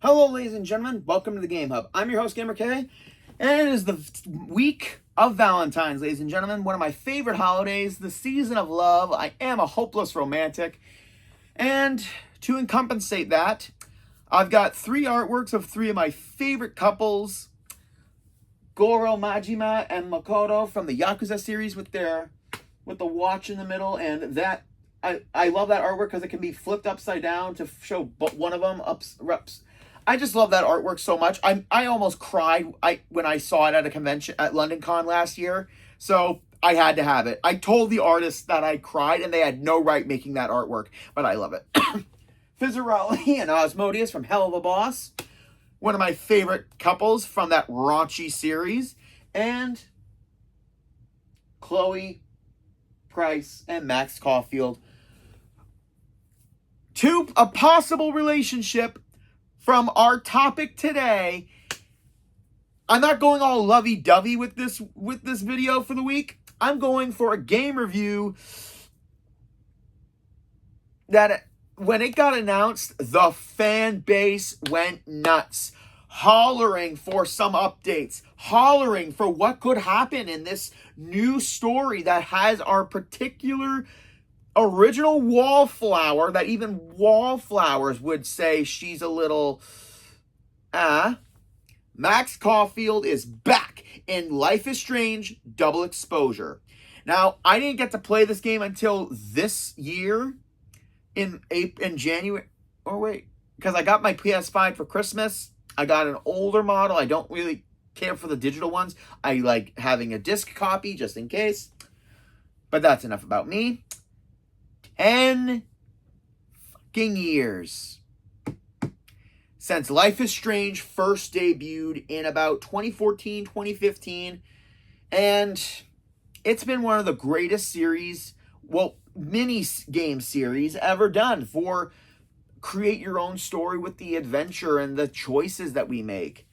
Hello, ladies and gentlemen. Welcome to the Game Hub. I'm your host, GamerK, and it is the week of Valentine's, ladies and gentlemen. One of my favorite holidays, the season of love. I am a hopeless romantic. And to compensate that, I've got three artworks of three of my favorite couples, Goro Majima and Makoto from the Yakuza series with the watch in the middle, and that I love that artwork because it can be flipped upside down to show one of them ups. I just love that artwork so much. I almost cried when I saw it at a convention at London Con last year. So I had to have it. I told the artists that I cried, and they had no right making that artwork, but I love it. Fizzarelli and Osmodius from Hell of a Boss, one of my favorite couples from that raunchy series, and Chloe Price and Max Caulfield, to a possible relationship from our topic today. I'm not going all lovey-dovey with this video for the week. I'm going for a game review that when it got announced, the fan base went nuts, hollering for some updates, hollering for what could happen in this new story that has our particular original wallflower, that even wallflowers would say she's a little Max Caulfield is back in Life is Strange Double Exposure. Now, I didn't get to play this game until this year in January. Oh wait, because I got my PS5 for Christmas. I got an older model. I don't really care for the digital ones. I like having a disc copy just in case. But that's enough about me. 10 fucking years since Life is Strange first debuted in about 2014, 2015. And it's been one of the greatest series, mini game series ever done for create your own story with the adventure and the choices that we make.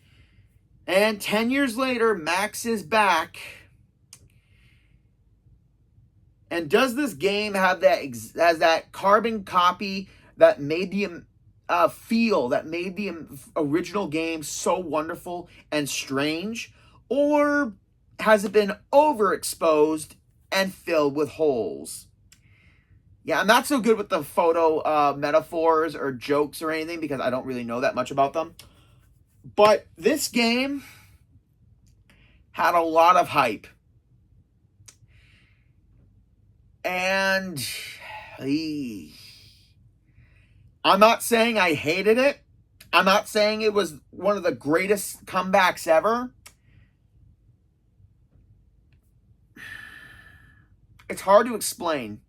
And 10 years later, Max is back. And does this game have that carbon copy that made the that made the original game so wonderful and strange? Or has it been overexposed and filled with holes? Yeah, I'm not so good with the photo metaphors or jokes or anything because I don't really know that much about them. But this game had a lot of hype. And I'm not saying I hated it. I'm not saying it was one of the greatest comebacks ever. It's hard to explain.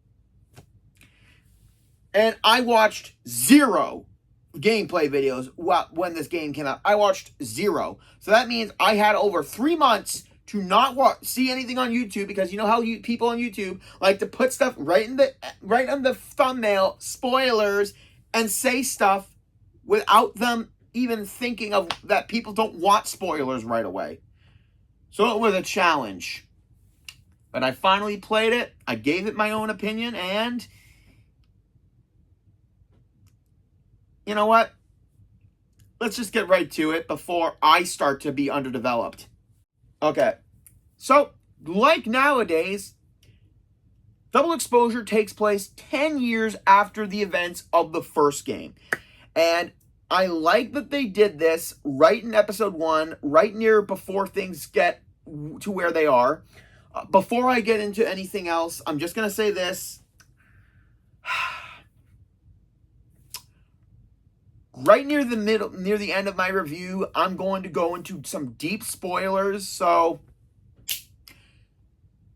And I watched 0 gameplay videos when this game came out. I watched 0. So that means I had over 3 months to not see anything on YouTube, because you know how people on YouTube like to put stuff right on the thumbnail, spoilers, and say stuff without them even thinking of that people don't want spoilers right away. So it was a challenge. But I finally played it. I gave it my own opinion, and you know what? Let's just get right to it before I start to be underdeveloped. Okay, so like nowadays, Double Exposure takes place 10 years after the events of the first game. And I like that they did this right in episode 1, right near before things get to where they are. Before I get into anything else, I'm just going to say this. Right near the end of my review, I'm going to go into some deep spoilers. So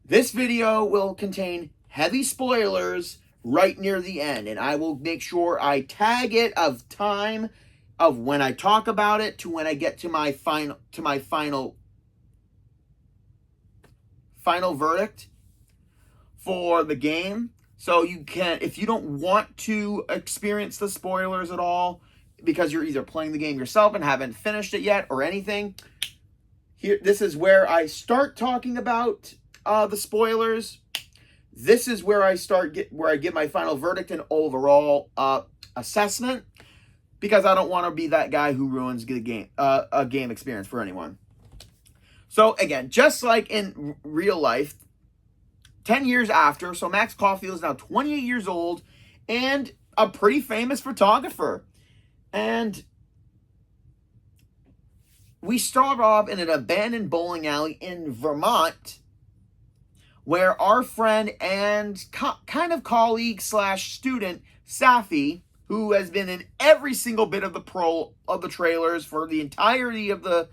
this video will contain heavy spoilers right near the end, and I will make sure I tag it of time of when I talk about it to when I get to my final verdict for the game. So you can, if you don't want to experience the spoilers at all, because you're either playing the game yourself and haven't finished it yet or anything, this is where I start talking about the spoilers. This is where I give my final verdict and overall assessment. because I don't want to be that guy who ruins the game, a game experience for anyone. So again, just like in real life, 10 years after, so Max Caulfield is now 28 years old and a pretty famous photographer. And we start off in an abandoned bowling alley in Vermont, where our friend and kind of colleague slash student, Safi, who has been in every single bit of the trailers for the entirety of the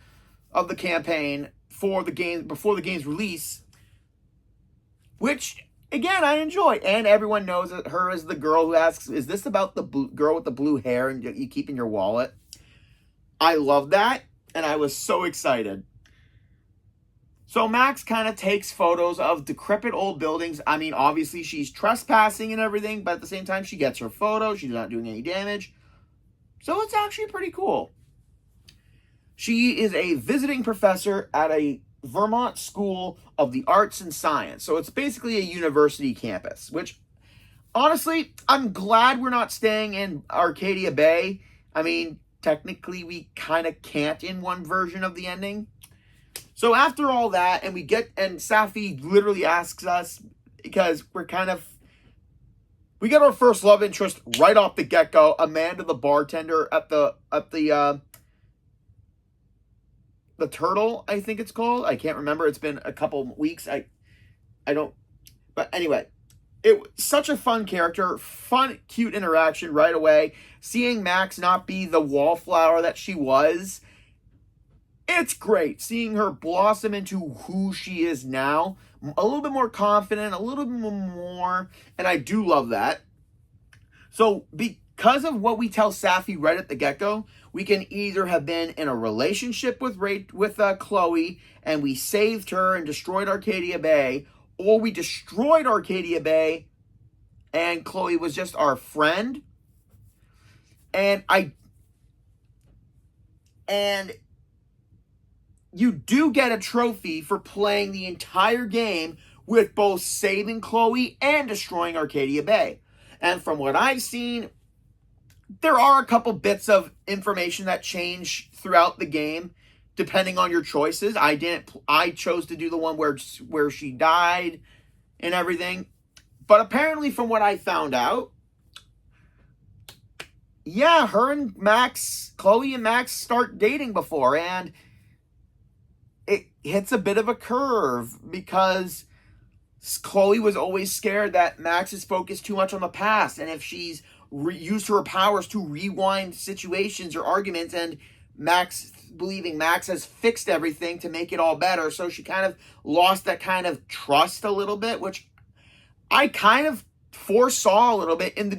campaign for the game before the game's release, which again I enjoy, and everyone knows that her as the girl who asks, "Is this about the girl with the blue hair and you keep in your wallet?" I love that, and I was so excited. So Max kind of takes photos of decrepit old buildings. I mean, obviously she's trespassing and everything, but at the same time she gets her photo. She's not doing any damage. So it's actually pretty cool. She is a visiting professor at a Vermont School of the Arts and Science. So it's basically a university campus, which honestly, I'm glad we're not staying in Arcadia Bay. I mean, technically we kind of can't in one version of the ending. So after all that, and Safi literally asks us, because we get our first love interest right off the get-go, Amanda the bartender at the Turtle, I think it's called. I can't remember. It's been a couple weeks. But anyway, it was such a fun character, fun, cute interaction right away. Seeing Max not be the wallflower that she was, it's great seeing her blossom into who she is now. A little bit more confident, a little bit more, and I do love that. So because of what we tell Safi right at the get-go, we can either have been in a relationship with Chloe, and we saved her and destroyed Arcadia Bay, or we destroyed Arcadia Bay, and Chloe was just our friend. And you do get a trophy for playing the entire game with both saving Chloe and destroying Arcadia Bay. And from what I've seen, there are a couple bits of information that change throughout the game, depending on your choices. I chose to do the one where she died and everything. But apparently from what I found out, yeah, Chloe and Max start dating before, and it hits a bit of a curve because Chloe was always scared that Max is focused too much on the past, and if she's used her powers to rewind situations or arguments, and believing Max has fixed everything to make it all better, so she kind of lost that kind of trust a little bit, which I kind of foresaw a little bit in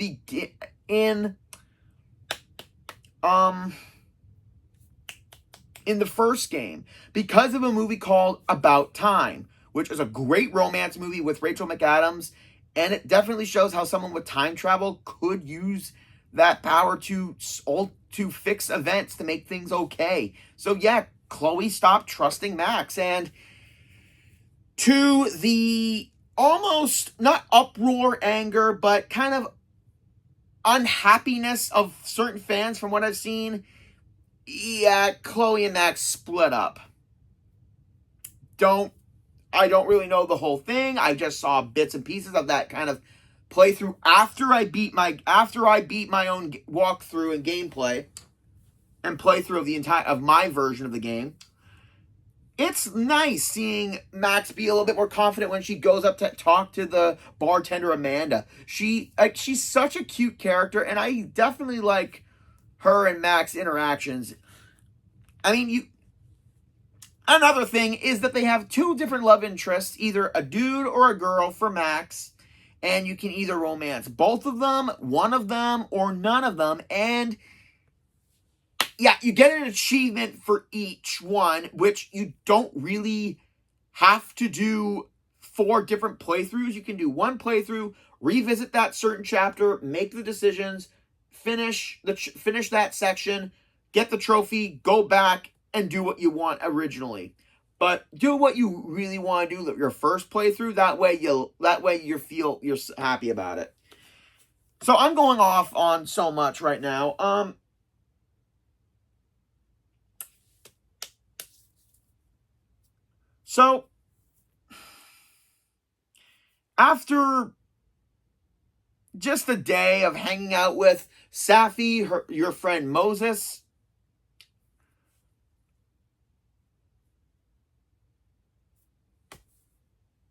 the first game, because of a movie called About Time, which is a great romance movie with Rachel McAdams, and it definitely shows how someone with time travel could use that power to fix events, to make things okay. So yeah, Chloe stopped trusting Max, and to the almost not uproar, anger, but kind of unhappiness of certain fans from what I've seen, yeah, Chloe and Max split up. I don't really know the whole thing. I just saw bits and pieces of that kind of playthrough after I beat my own walkthrough and gameplay and playthrough of my version of the game. It's nice seeing Max be a little bit more confident when she goes up to talk to the bartender Amanda. She's such a cute character, and I definitely like her and Max interactions. I mean, another thing is that they have two different love interests, either a dude or a girl for Max, and you can either romance both of them, one of them, or none of them, and yeah, you get an achievement for each one, which you don't really have to do 4 different playthroughs. You can do one playthrough, revisit that certain chapter, make the decisions, finish that section, get the trophy, go back, and do what you want originally. But do what you really want to do your first playthrough. That way you're happy about it. So I'm going off on so much right now. So, after just a day of hanging out with Safi, your friend Moses,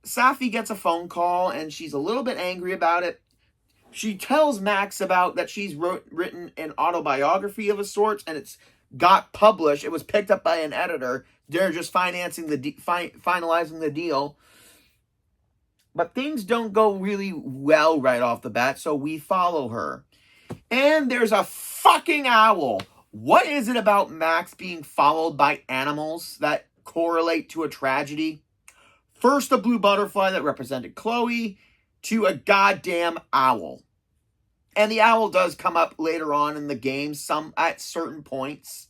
Safi gets a phone call and she's a little bit angry about it. She tells Max about that she's written an autobiography of a sort, and it's got published. It was picked up by an editor. They're just financing finalizing the deal. But things don't go really well right off the bat, so we follow her. And there's a fucking owl. What is it about Max being followed by animals that correlate to a tragedy? First, a blue butterfly that represented Chloe, to a goddamn owl. And the owl does come up later on in the game, some at certain points.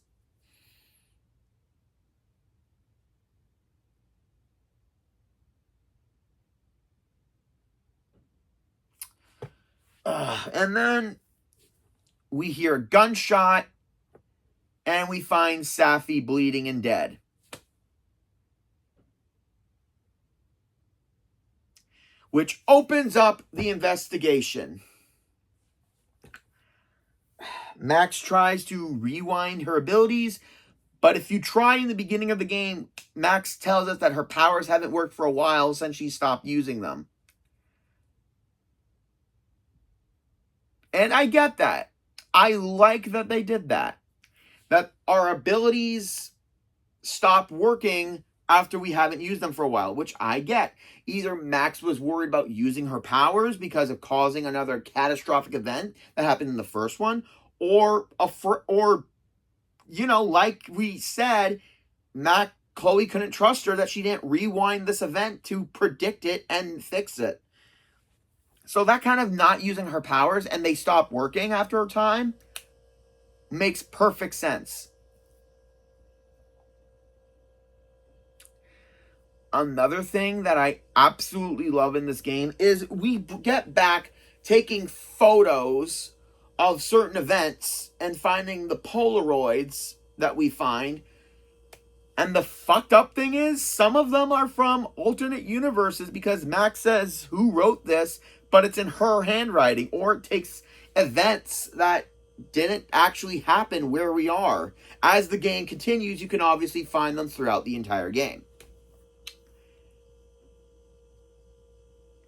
And then we hear a gunshot, and we find Safi bleeding and dead. Which opens up the investigation. Max tries to rewind her abilities, but if you try in the beginning of the game, Max tells us that her powers haven't worked for a while since she stopped using them. And I get that. I like that they did that. That our abilities stop working after we haven't used them for a while, which I get. Either Max was worried about using her powers because of causing another catastrophic event that happened in the first one, or like we said, Chloe couldn't trust her that she didn't rewind this event to predict it and fix it. So that kind of not using her powers and they stop working after a time makes perfect sense. Another thing that I absolutely love in this game is we get back taking photos of certain events and finding the Polaroids that we find. And the fucked up thing is, some of them are from alternate universes because Max says who wrote this, but it's in her handwriting, or it takes events that didn't actually happen where we are. As the game continues, you can obviously find them throughout the entire game.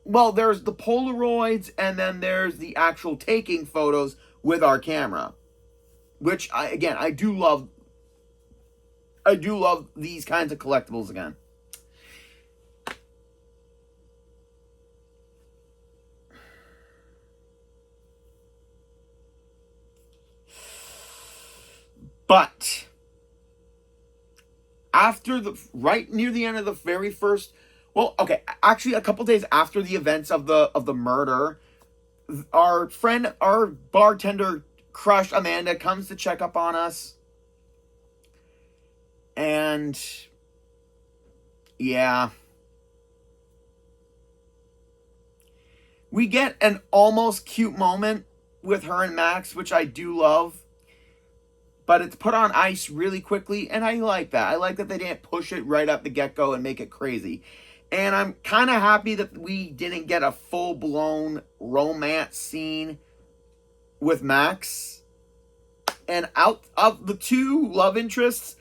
Well, there's the Polaroids, and then there's the actual taking photos with our camera, which I do love. I do love these kinds of collectibles again. But right near the end of the very first, actually a couple days after the events of the murder, our bartender crush Amanda comes to check up on us. And yeah, we get an almost cute moment with her and Max, which I do love. But it's put on ice really quickly, and I like that. I like that they didn't push it right up the get-go and make it crazy. And I'm kind of happy that we didn't get a full-blown romance scene with Max. And out of the two love interests,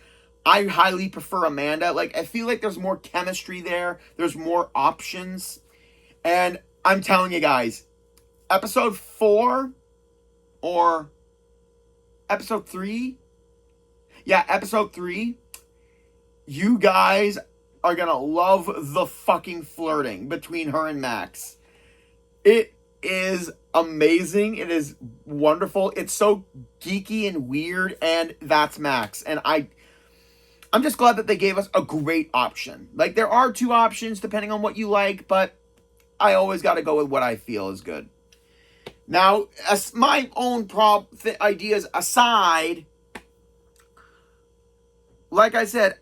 I highly prefer Amanda. I feel like there's more chemistry there. There's more options. And I'm telling you guys, episode 4 or episode 3? Yeah, episode 3. You guys are going to love the fucking flirting between her and Max. It is amazing. It is wonderful. It's so geeky and weird, and that's Max. And I'm just glad that they gave us a great option. There are 2 options depending on what you like, but I always got to go with what I feel is good. Now, as my own ideas aside, like I said,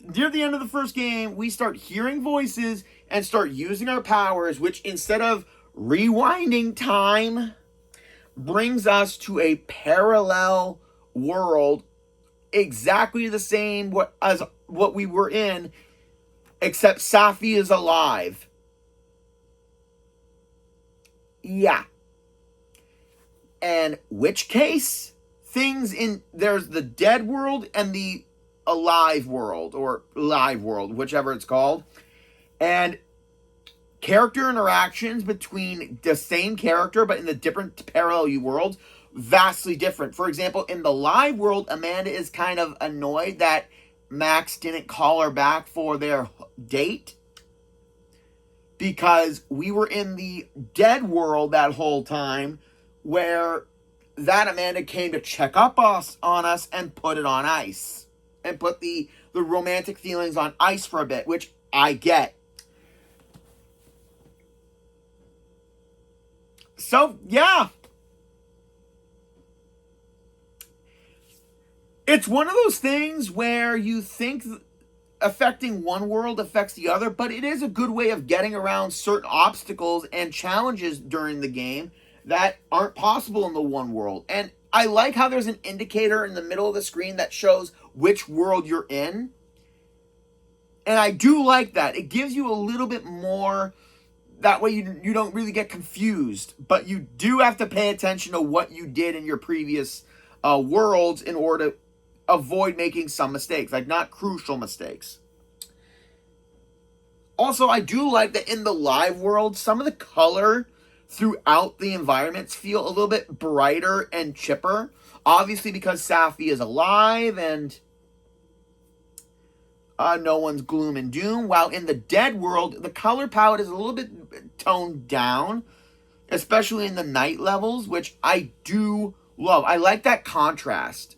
near the end of the first game, we start hearing voices and start using our powers, which instead of rewinding time, brings us to a parallel world exactly the same as what we were in except Safi is alive. Yeah. And which case? There's the dead world and the alive world, or live world, whichever it's called. And character interactions between the same character but in the different parallel worlds, vastly different. For example, in the live world, Amanda is kind of annoyed that Max didn't call her back for their date, because we were in the dead world that whole time, where that Amanda came to check up on us and put it on ice. And put the romantic feelings on ice for a bit, which I get. So, yeah. It's one of those things where you think affecting one world affects the other, but it is a good way of getting around certain obstacles and challenges during the game that aren't possible in the one world. And I like how there's an indicator in the middle of the screen that shows which world you're in. And I do like that. It gives you a little bit more. That way you don't really get confused. But you do have to pay attention to what you did in your previous worlds in order to avoid making some mistakes. Like, not crucial mistakes. Also, I do like that in the live world, some of the color throughout the environments feel a little bit brighter and chipper. Obviously, because Safi is alive and no one's gloom and doom. While in the dead world, the color palette is a little bit toned down, especially in the night levels, which I do love. I like that contrast.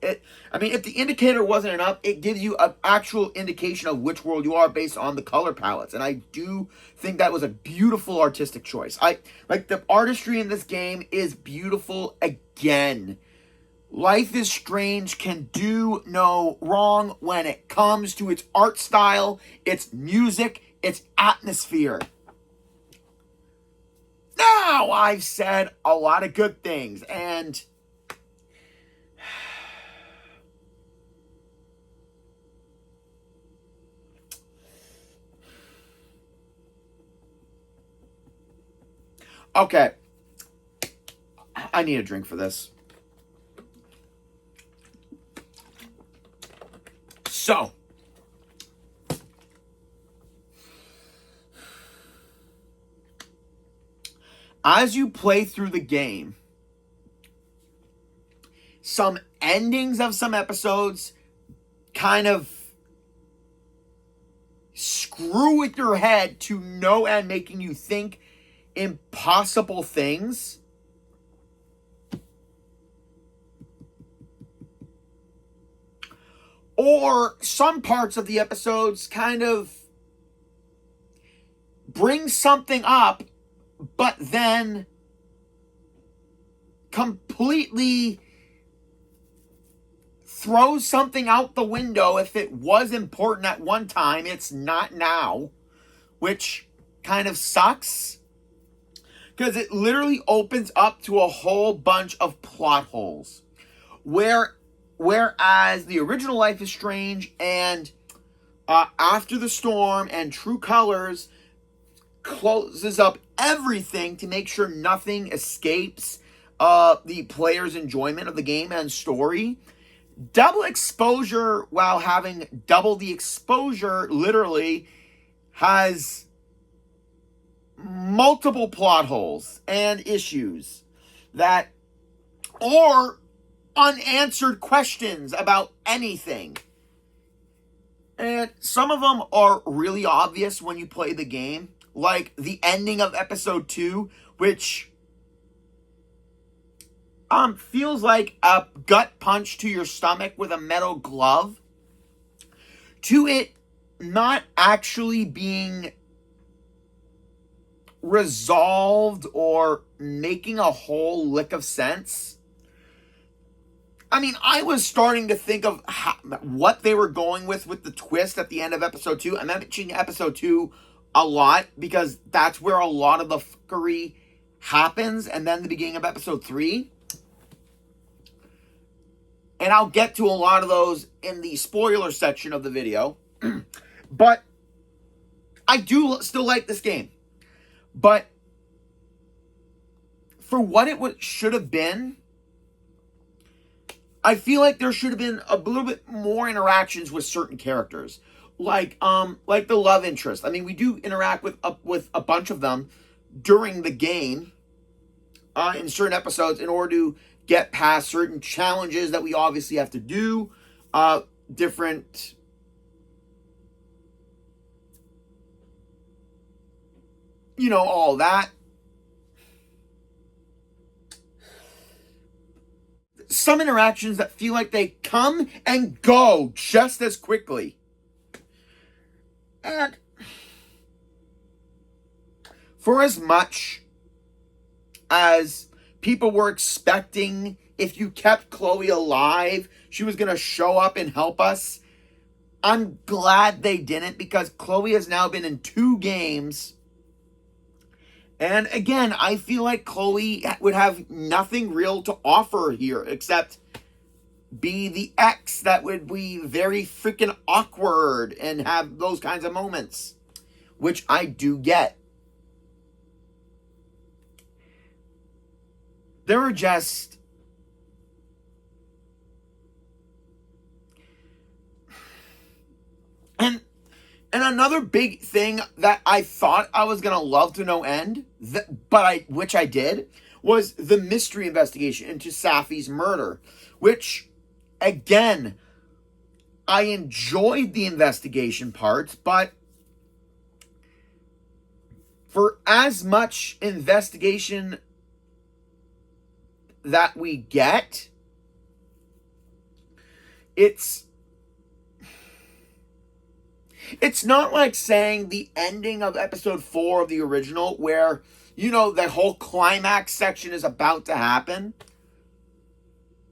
If the indicator wasn't enough, it gives you an actual indication of which world you are based on the color palettes. And I do think that was a beautiful artistic choice. I like the artistry in this game is beautiful again. Life is Strange can do no wrong when it comes to its art style, its music, its atmosphere. Now, I've said a lot of good things, and okay, I need a drink for this. So, as you play through the game, some endings of some episodes kind of screw with your head to no end, making you think impossible things. Or some parts of the episodes kind of bring something up, but then completely throws something out the window. If it was important at one time, it's not now, which kind of sucks, because it literally opens up to a whole bunch of plot holes. Whereas the original Life is Strange and After the Storm and True Colors closes up everything to make sure nothing escapes the player's enjoyment of the game and story. Double Exposure, while having double the exposure, literally has multiple plot holes and issues that, or unanswered questions about anything. And some of them are really obvious when you play the game, like the ending of episode 2, which feels like a gut punch to your stomach with a metal glove, to it not actually being resolved or making a whole lick of sense. I mean, I was starting to think of what they were going with the twist at the end of episode 2. I'm mentioning episode 2 a lot because that's where a lot of the fuckery happens, and then the beginning of episode 3. And I'll get to a lot of those in the spoiler section of the video. But I do still like this game, but for what it should have been, I feel like there should have been a little bit more interactions with certain characters, like the love interest. I mean, we do interact with a bunch of them during the game, in certain episodes, in order to get past certain challenges that we obviously have to do, different, all that. Some interactions that feel like they come and go just as quickly. And for as much as people were expecting, if you kept Chloe alive, she was going to show up and help us, I'm glad they didn't, because Chloe has now been in 2 games. And again, I feel like Chloe would have nothing real to offer here except be the ex that would be very freaking awkward and have those kinds of moments, which I do get. There are just... And another big thing that I thought I was going to love to no end, which I did, was the mystery investigation into Safi's murder, which, again, I enjoyed the investigation parts, but for as much investigation that we get, it's not like saying the ending of episode 4 of the original, where, the whole climax section is about to happen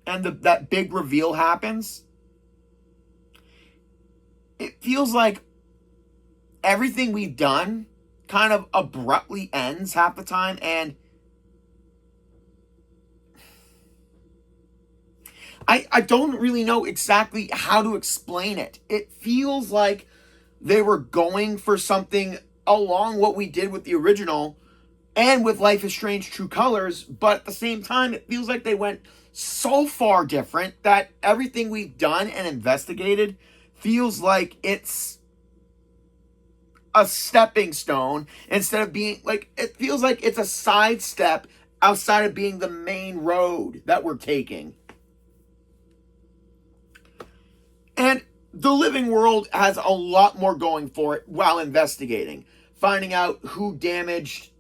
and that big reveal happens. It feels like everything we've done kind of abruptly ends half the time, and I don't really know exactly how to explain it. It feels like they were going for something along what we did with the original and with Life is Strange True Colors, but at the same time, it feels like they went so far different that everything we've done and investigated feels like it's a stepping stone instead of being, like, it feels like it's a sidestep outside of being the main road that we're taking. And the living world has a lot more going for it while investigating. Finding out who damaged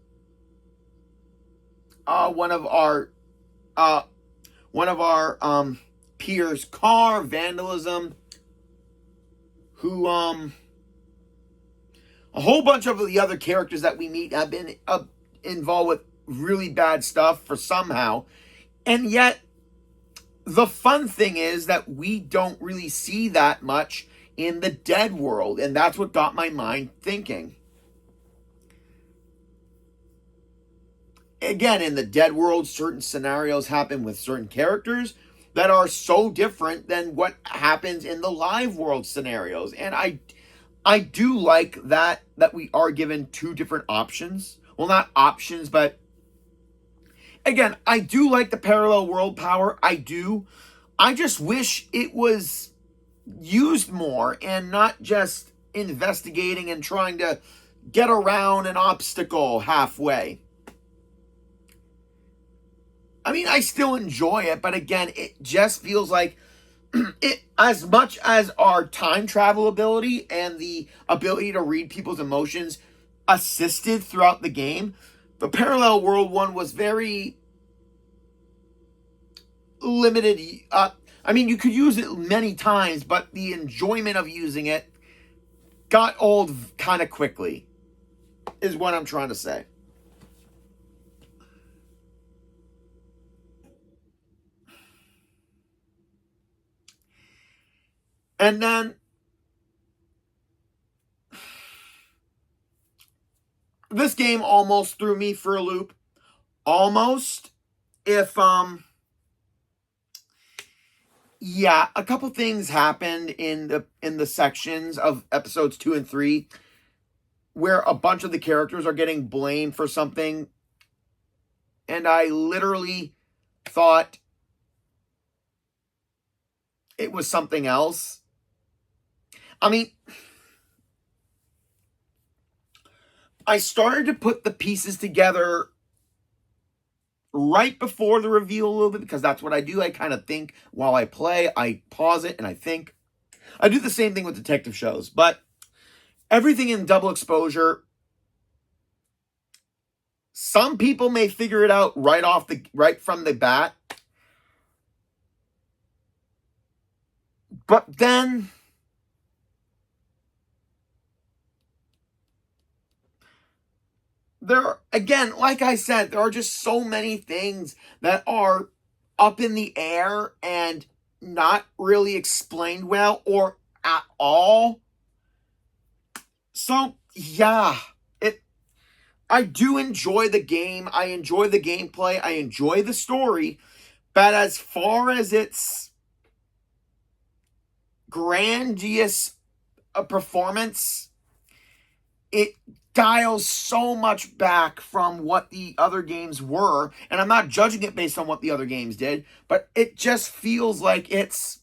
one of our peers' car, vandalism, who a whole bunch of the other characters that we meet have been involved with really bad stuff for somehow. And yet, the fun thing is that we don't really see that much in the dead world, and that's what got my mind thinking. Again, in the dead world, certain scenarios happen with certain characters that are so different than what happens in the live world scenarios. And I do like that we are given 2 different options. Well, not options, but again, I do like the parallel world power. I do. I just wish it was used more and not just investigating and trying to get around an obstacle halfway. I mean, I still enjoy it, but again, it just feels like it, as much as our time travel ability and the ability to read people's emotions assisted throughout the game, the parallel world one was very limited. I mean, you could use it many times, but the enjoyment of using it got old kind of quickly, is what I'm trying to say. And then this game almost threw me for a loop. Almost. If yeah, a couple things happened in the sections of episodes 2 and 3 where a bunch of the characters are getting blamed for something, and I literally thought it was something else. I mean, I started to put the pieces together right before the reveal a little bit, because that's what I do. I kind of think while I play. I pause it and I think. I do the same thing with detective shows, but everything in double exposure, some people may figure it out right from the bat. But then again, like I said, there are just so many things that are up in the air and not really explained well or at all. So, yeah, I do enjoy the game. I enjoy the gameplay. I enjoy the story. But as far as its grandiose performance, it dials so much back from what the other games were. And I'm not judging it based on what the other games did, but it just feels like it's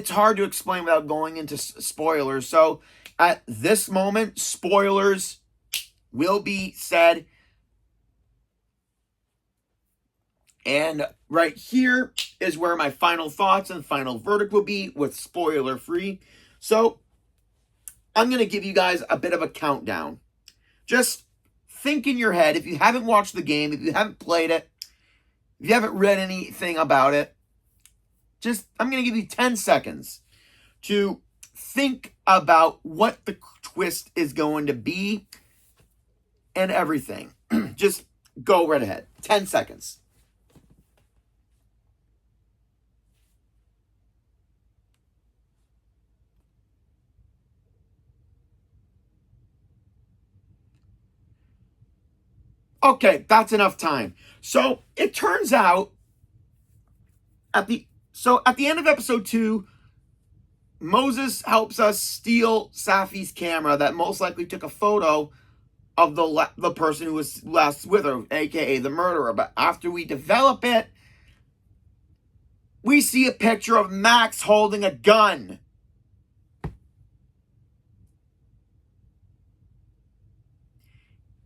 hard to explain without going into spoilers. So at this moment, spoilers will be said. And right here is where my final thoughts and final verdict will be, with spoiler free. So I'm going to give you guys a bit of a countdown. Just think in your head, if you haven't watched the game, if you haven't played it, if you haven't read anything about it, I'm going to give you 10 seconds to think about what the twist is going to be and everything. Just go right ahead. 10 seconds. Okay, that's enough time. So it turns out at the end of episode 2, Moses helps us steal Safi's camera that most likely took a photo of the person who was last with her, aka the murderer. But after we develop it, we see a picture of Max holding a gun.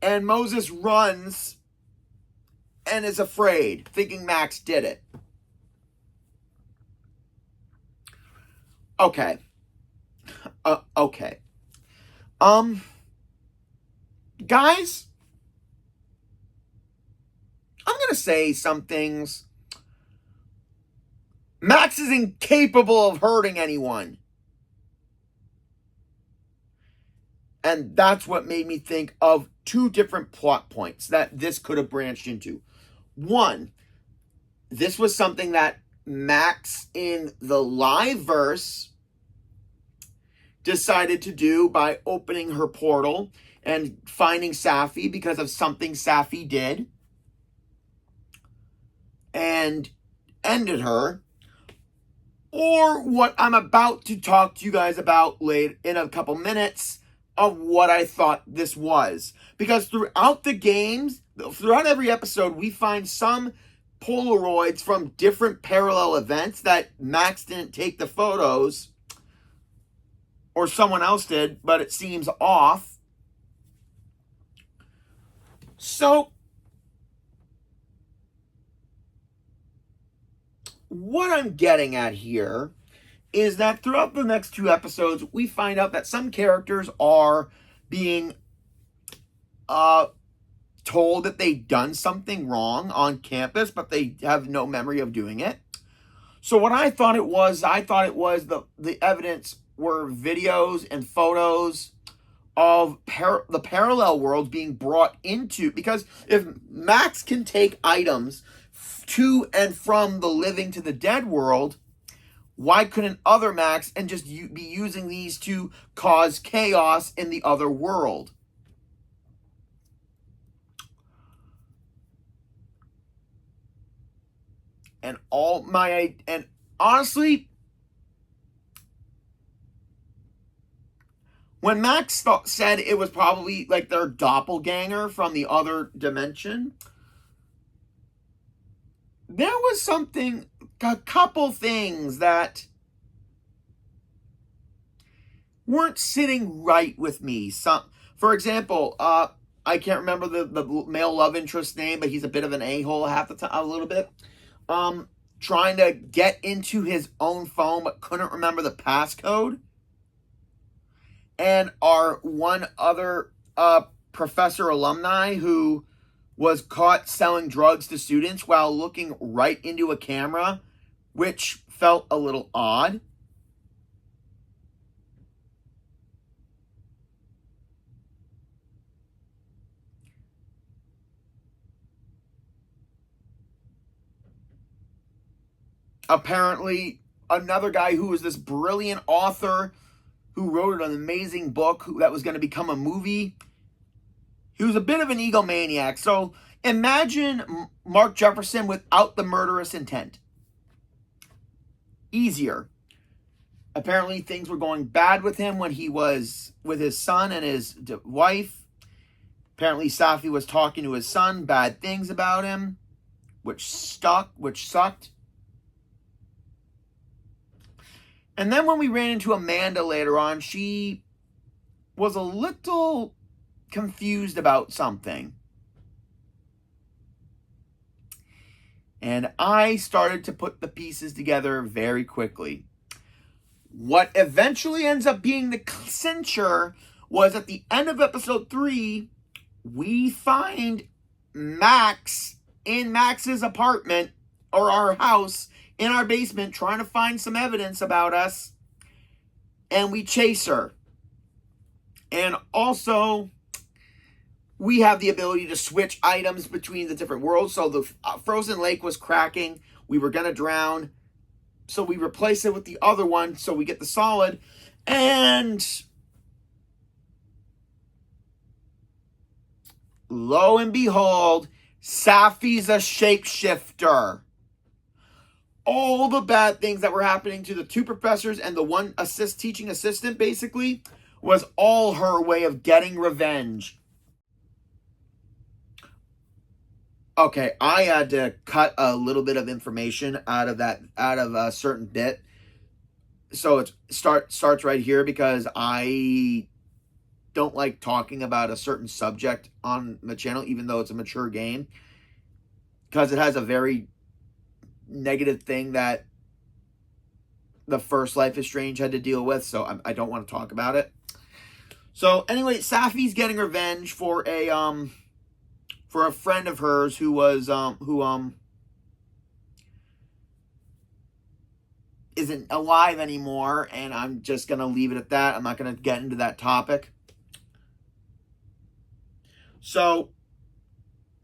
And Moses runs and is afraid, thinking Max did it. Okay. Okay. Guys, I'm going to say some things. Max is incapable of hurting anyone. And that's what made me think of 2 different plot points that this could have branched into. One, this was something that Max in the live verse decided to do by opening her portal and finding Safi because of something Safi did and ended her. Or what I'm about to talk to you guys about later in a couple minutes, of what I thought this was. Because throughout the games, throughout every episode, we find some Polaroids from different parallel events that Max didn't take the photos, or someone else did, but it seems off. So, what I'm getting at here is that throughout the next 2 episodes, we find out that some characters are being told that they've done something wrong on campus, but they have no memory of doing it. So what I thought it was the evidence were videos and photos of the parallel worlds being brought into, because if Max can take items to and from the living to the dead world, why couldn't other Max and just be using these to cause chaos in the other world? And honestly, When Max said it was probably like their doppelganger from the other dimension, there was a couple things that weren't sitting right with me. For example, I can't remember the male love interest name, but he's a bit of an a-hole half the time, a little bit. Trying to get into his own phone, but couldn't remember the passcode. And our one other professor alumni who was caught selling drugs to students while looking right into a camera, which felt a little odd. Apparently, another guy who was this brilliant author who wrote an amazing book that was going to become a movie, he was a bit of an egomaniac. So imagine Mark Jefferson without the murderous intent. Easier. Apparently, things were going bad with him when he was with his son and his wife. Apparently, Safi was talking to his son bad things about him, which sucked. And then when we ran into Amanda later on, she was a little confused about something. And I started to put the pieces together very quickly. What eventually ends up being the clincher was at the end of episode 3, we find Max in Max's apartment or our house in our basement trying to find some evidence about us, and we chase her. And also, we have the ability to switch items between the different worlds. So the frozen lake was cracking. We were going to drown. So we replace it with the other one so we get the solid. And lo and behold, Safi's a shapeshifter. All the bad things that were happening to the 2 professors and the one teaching assistant basically was all her way of getting revenge. Okay, I had to cut a little bit of information out of a certain bit. So it starts right here because I don't like talking about a certain subject on the channel, even though it's a mature game, because it has a very negative thing that the first Life is Strange had to deal with, so I don't want to talk about it. So anyway, Safi's getting revenge for a friend of hers who isn't alive anymore, and I'm just gonna leave it at that. I'm not gonna get into that topic. So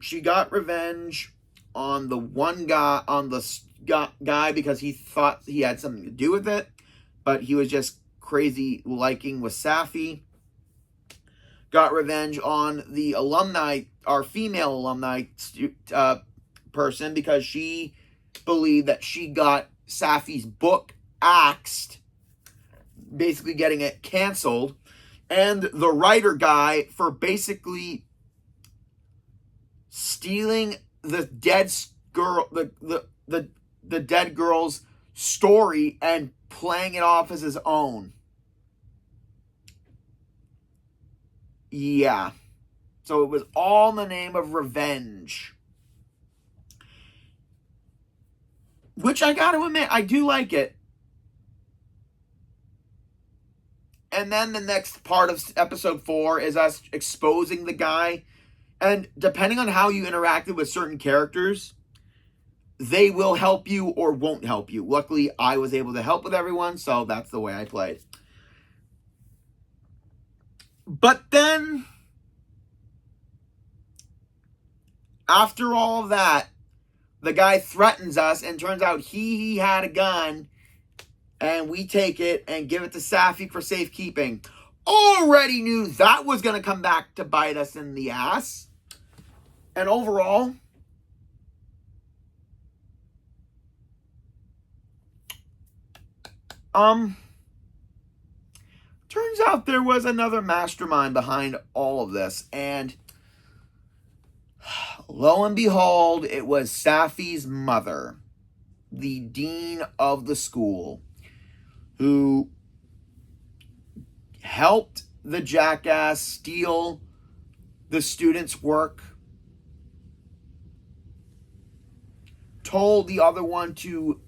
she got revenge on the one guy, guy because he thought he had something to do with it, but he was just crazy liking with Safi. Got revenge on the alumni, our female alumni person, because she believed that she got Safi's book axed, basically getting it canceled, and the writer guy for basically stealing the dead girl, the dead girl's story and playing it off as his own. Yeah. So it was all in the name of revenge. Which I gotta admit, I do like it. And then the next part of episode 4 is us exposing the guy. And depending on how you interacted with certain characters, they will help you or won't help you. Luckily, I was able to help with everyone, so that's the way I played. But then, after all of that, the guy threatens us, and turns out he had a gun, and we take it and give it to Safi for safekeeping. Already knew that was going to come back to bite us in the ass. And overall, Turns out there was another mastermind behind all of this, and lo and behold, it was Safi's mother, the dean of the school, who helped the jackass steal the students' work, told the other one to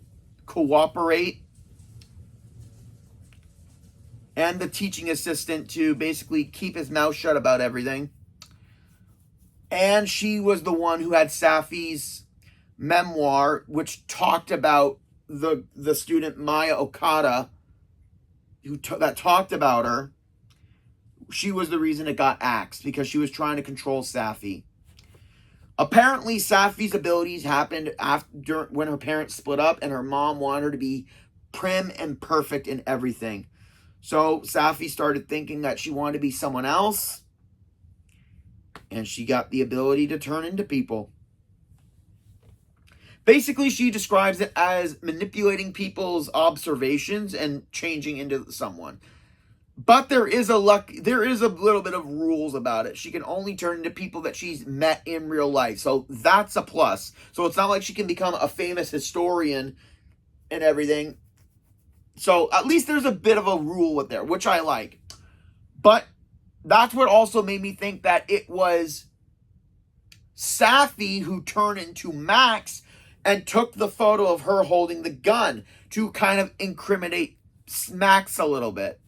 cooperate, and the teaching assistant to basically keep his mouth shut about everything. And she was the one who had Safi's memoir, which talked about the student Maya Okada, that talked about her. She was the reason it got axed, because she was trying to control Safi. Apparently, Safi's abilities happened when her parents split up, and her mom wanted her to be prim and perfect in everything. So Safi started thinking that she wanted to be someone else, and she got the ability to turn into people. Basically, she describes it as manipulating people's observations and changing into someone. But there is a little bit of rules about it. She can only turn into people that she's met in real life. So that's a plus. So it's not like she can become a famous historian and everything. So at least there's a bit of a rule with there, which I like. But that's what also made me think that it was Safi who turned into Max and took the photo of her holding the gun to kind of incriminate Max a little bit.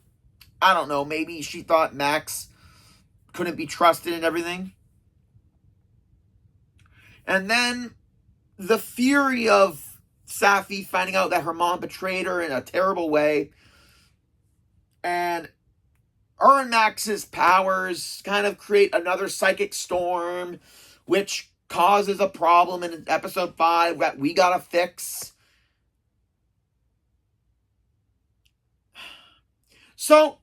I don't know, maybe she thought Max couldn't be trusted and everything. And then the fury of Safi finding out that her mom betrayed her in a terrible way, and her and Max's powers kind of create another psychic storm, which causes a problem in episode 5 that we gotta fix. So,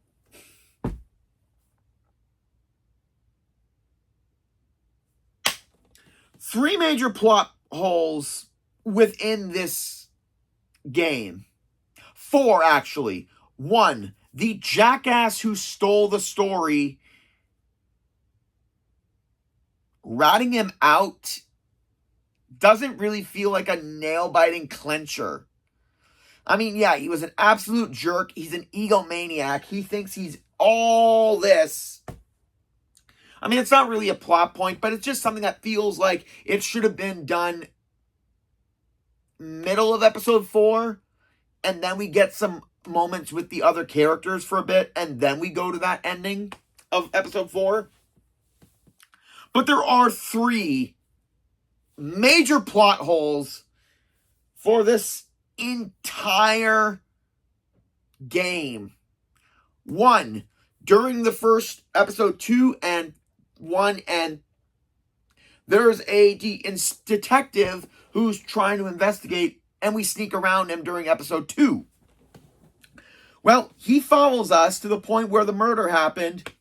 three major plot holes within this game. 4, actually. 1, the jackass who stole the story, ratting him out doesn't really feel like a nail-biting clincher. I mean, yeah, he was an absolute jerk. He's an egomaniac. He thinks he's all this. I mean, it's not really a plot point, but it's just something that feels like it should have been done middle of episode 4, and then we get some moments with the other characters for a bit, and then we go to that ending of episode 4. But there are 3 major plot holes for this entire game. 1, during the first episode 2 and 1, and there's a detective who's trying to investigate, and we sneak around him during episode 2. Well, he follows us to the point where the murder happened,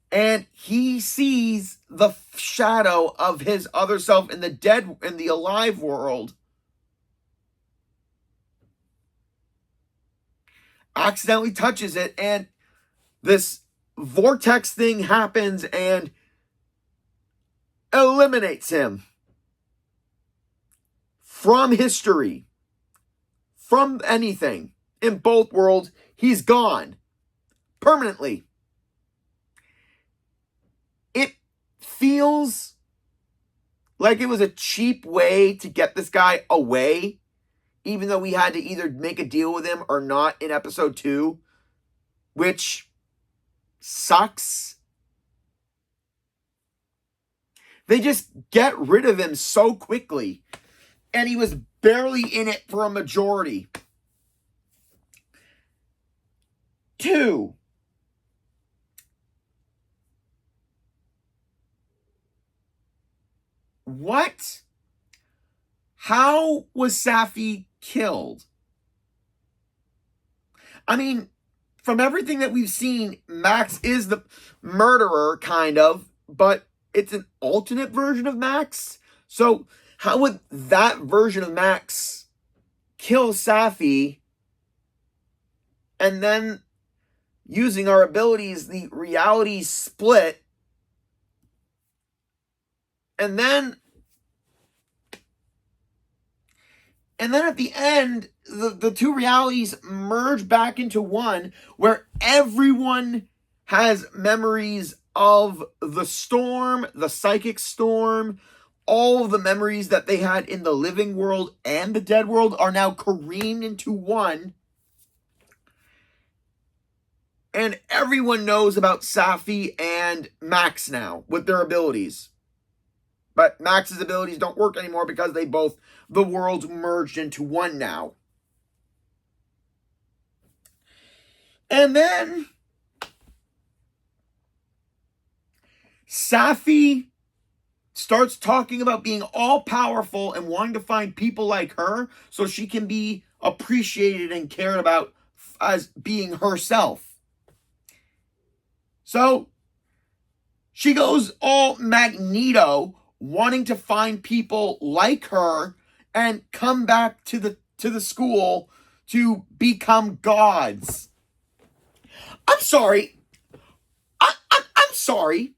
and he sees the shadow of his other self in the alive world. Accidentally touches it, and this vortex thing happens and eliminates him from history, from anything. In both worlds, he's gone permanently. It feels like it was a cheap way to get this guy away, even though we had to either make a deal with him or not in episode 2, which sucks. They just get rid of him so quickly, and he was barely in it for a majority. 2, what? How was Safi killed? I mean, from everything that we've seen, Max is the murderer, kind of, but it's an alternate version of Max. So how would that version of Max kill Safi and then using our abilities, the reality split, and then at the end, the two realities merge back into one, where everyone has memories of the storm, the psychic storm. All of the memories that they had in the living world and the dead world are now careened into one. And everyone knows about Safi and Max now with their abilities. But Max's abilities don't work anymore because the worlds merged into one now. And then Safi starts talking about being all powerful and wanting to find people like her so she can be appreciated and cared about as being herself. So she goes all Magneto, wanting to find people like her and come back to the school to become gods. I'm sorry. I'm sorry.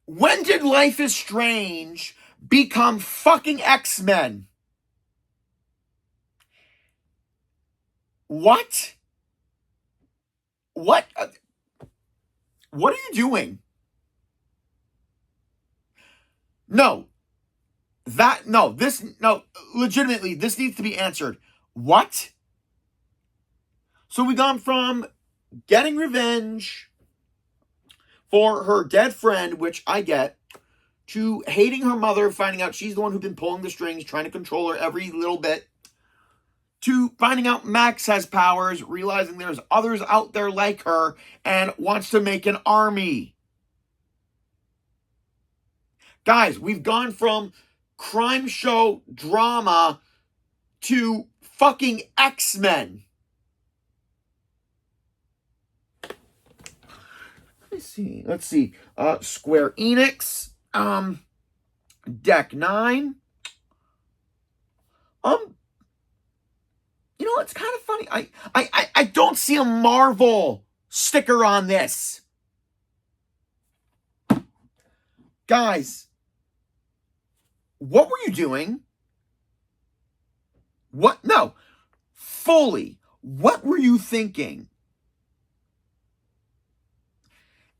When did Life is Strange become fucking X-Men? What? What? What are you doing? Legitimately, this needs to be answered. What? So we gone from getting revenge for her dead friend, which I get, to hating her mother, finding out she's the one who's been pulling the strings, trying to control her every little bit, to finding out Max has powers, realizing there's others out there like her, and wants to make an army. Guys, we've gone from crime show drama to fucking X-Men. Let's see. Square Enix. Deck 9. You know, it's kind of funny. I don't see a Marvel sticker on this. Guys, what were you doing? What? No. Fully. What were you thinking?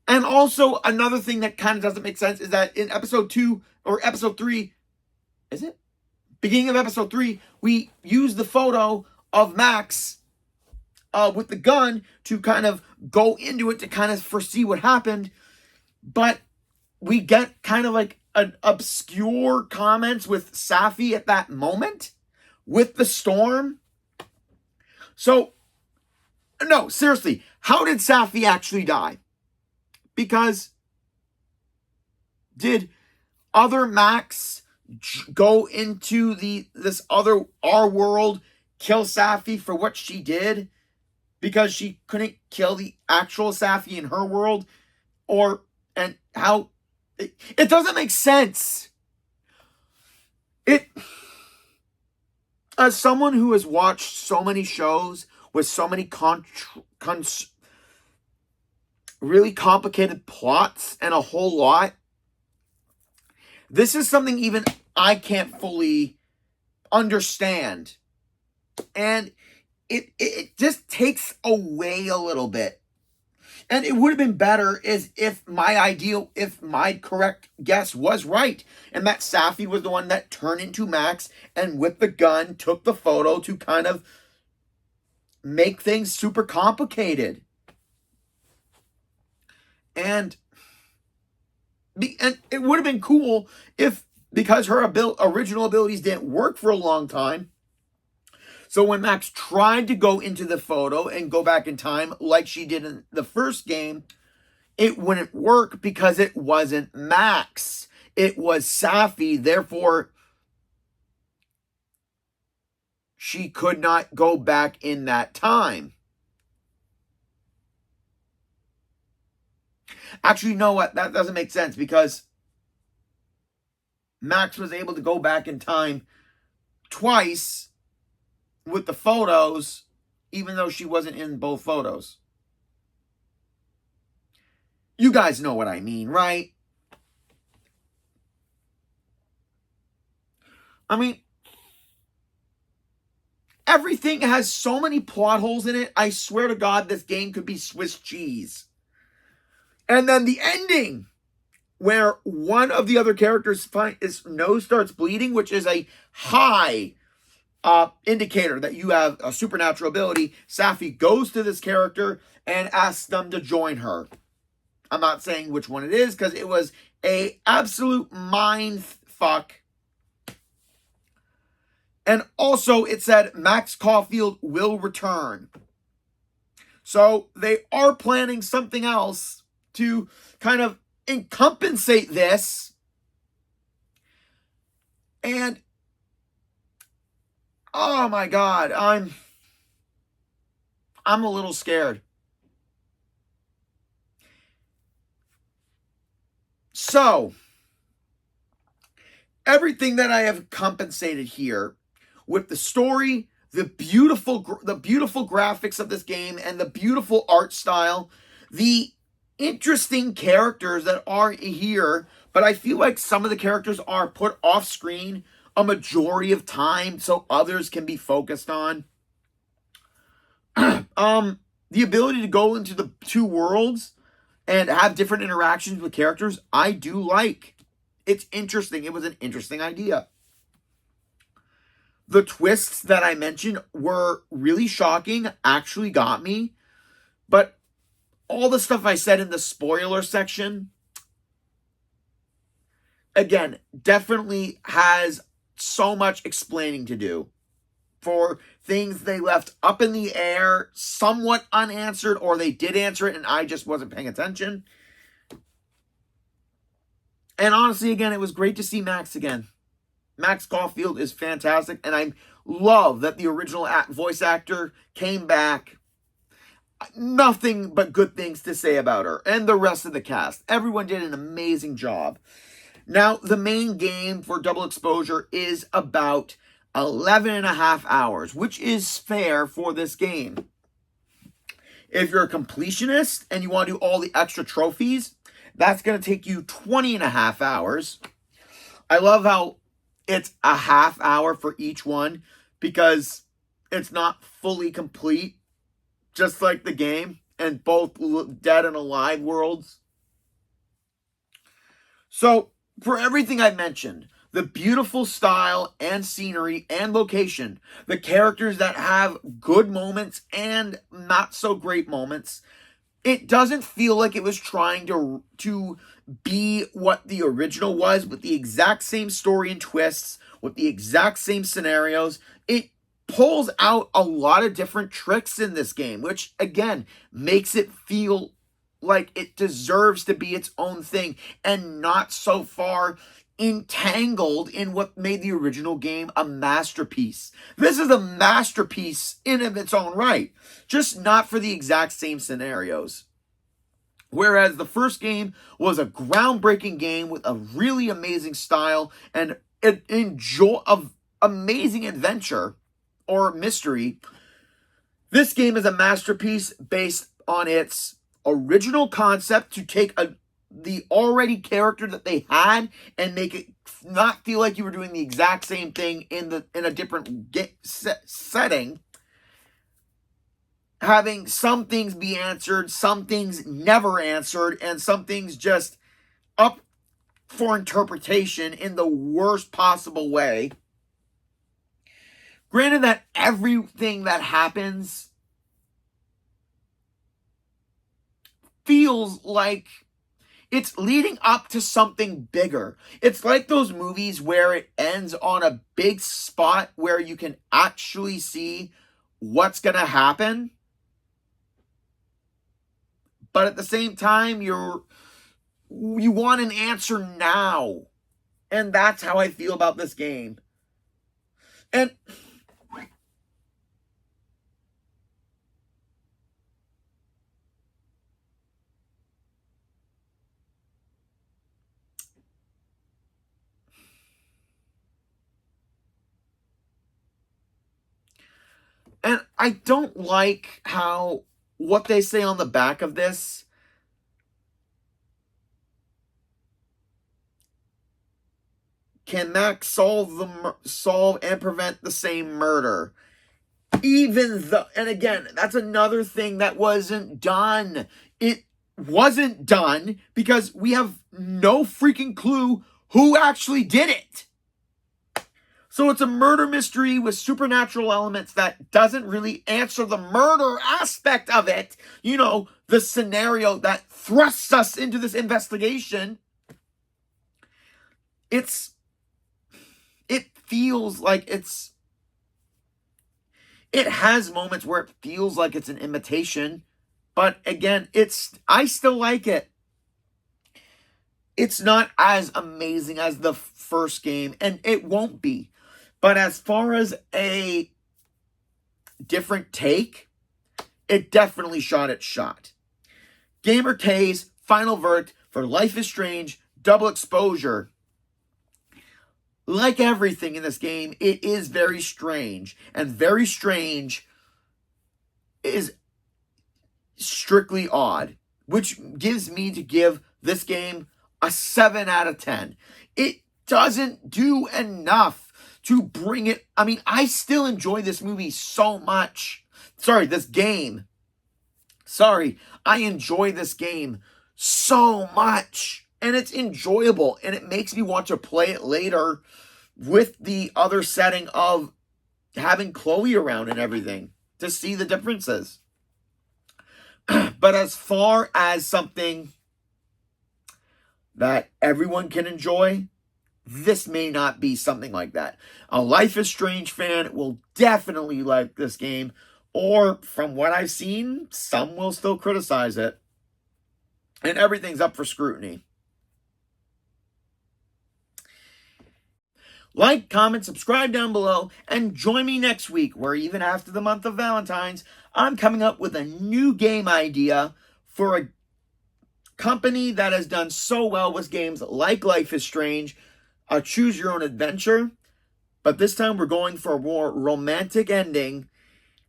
And also, another thing that kind of doesn't make sense is that in episode 2 or episode 3, is it? Beginning of episode 3, we use the photo of Max with the gun to kind of go into it to kind of foresee what happened. But we get kind of like an obscure comments with Safi at that moment with the storm. So, no, seriously, how did Safi actually die? Because did other Max go into our world, kill Safi for what she did because she couldn't kill the actual Safi in her world? And how it doesn't make sense. As someone who has watched so many shows with so many really complicated plots and a whole lot, this is something even I can't fully understand. And it just takes away a little bit. And it would have been better if my correct guess was right, and that Safi was the one that turned into Max and with the gun took the photo to kind of make things super complicated. And it would have been cool if, because her original abilities didn't work for a long time, so when Max tried to go into the photo and go back in time like she did in the first game, it wouldn't work because it wasn't Max. It was Safi. Therefore, she could not go back in that time. Actually, you know what? That doesn't make sense because Max was able to go back in time twice with the photos, even though she wasn't in both photos. You guys know what I mean, right? I mean, everything has so many plot holes in it. I swear to God, this game could be Swiss cheese. And then the ending, where one of the other characters' his nose starts bleeding, which is a high indicator that you have a supernatural ability. Safi goes to this character and asks them to join her. I'm not saying which one it is because it was a absolute mind fuck. And also it said Max Caulfield will return. So they are planning something else to kind of compensate this. And oh my God, I'm a little scared. So everything that I have compensated here with the story, the beautiful graphics of this game, and the beautiful art style, the interesting characters that are here, but I feel like some of the characters are put off screen a majority of time so others can be focused on. The ability to go into the two worlds and have different interactions with characters, I do like. It's interesting. It was an interesting idea. The twists that I mentioned were really shocking, actually got me. But all the stuff I said in the spoiler section, again, definitely has so much explaining to do for things they left up in the air, somewhat unanswered, or they did answer it and I just wasn't paying attention. And honestly, again, it was great to see Max again. Max Caulfield is fantastic, and I love that the original voice actor came back. Nothing but good things to say about her and the rest of the cast. Everyone did an amazing job. Now, the main game for Double Exposure is about 11 and a half hours, which is fair for this game. If you're a completionist and you want to do all the extra trophies, that's going to take you 20 and a half hours. I love how it's a half hour for each one because it's not fully complete, just like the game and both Dead and Alive worlds. So, for everything I mentioned, the beautiful style and scenery and location, the characters that have good moments and not so great moments, it doesn't feel like it was trying to be what the original was, with the exact same story and twists, with the exact same scenarios. It pulls out a lot of different tricks in this game, which, again, makes it feel like it deserves to be its own thing and not so far entangled in what made the original game a masterpiece. This is a masterpiece in of its own right, just not for the exact same scenarios. Whereas the first game was a groundbreaking game with a really amazing style and an amazing adventure or mystery, this game is a masterpiece based on its original concept to take the already character that they had and make it not feel like you were doing the exact same thing in a different setting. Having some things be answered, some things never answered, and some things just up for interpretation in the worst possible way. Granted that everything that happens feels like it's leading up to something bigger. It's like those movies where it ends on a big spot where you can actually see what's going to happen. But at the same time, you want an answer now. And that's how I feel about this game. And I don't like how what they say on the back of this. Can Max solve and prevent the same murder? Even though, and again, that's another thing that wasn't done. It wasn't done because we have no freaking clue who actually did it. So it's a murder mystery with supernatural elements that doesn't really answer the murder aspect of it. You know, the scenario that thrusts us into this investigation. It feels like it has moments where it feels like it's an imitation, but again, I still like it. It's not as amazing as the first game, and it won't be. But as far as a different take, it definitely shot its shot. GamerK's final verdict for Life is Strange Double Exposure. Like everything in this game, it is very strange. And very strange is strictly odd, which gives me to give this game a 7 out of 10. It doesn't do enough to bring it. I mean, I still enjoy this movie so much. This game. I enjoy this game so much. And it's enjoyable. And it makes me want to play it later with the other setting of having Chloe around and everything to see the differences. But as far as something that everyone can enjoy, this may not be something like that. A Life is Strange fan will definitely like this game, or from what I've seen, some will still criticize it. And everything's up for scrutiny. Like, comment, subscribe down below, and join me next week, where even after the month of Valentine's, I'm coming up with a new game idea for a company that has done so well with games like Life is Strange, a choose-your-own-adventure, but this time we're going for a more romantic ending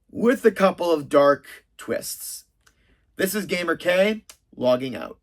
with a couple of dark twists. This is GamerK, logging out.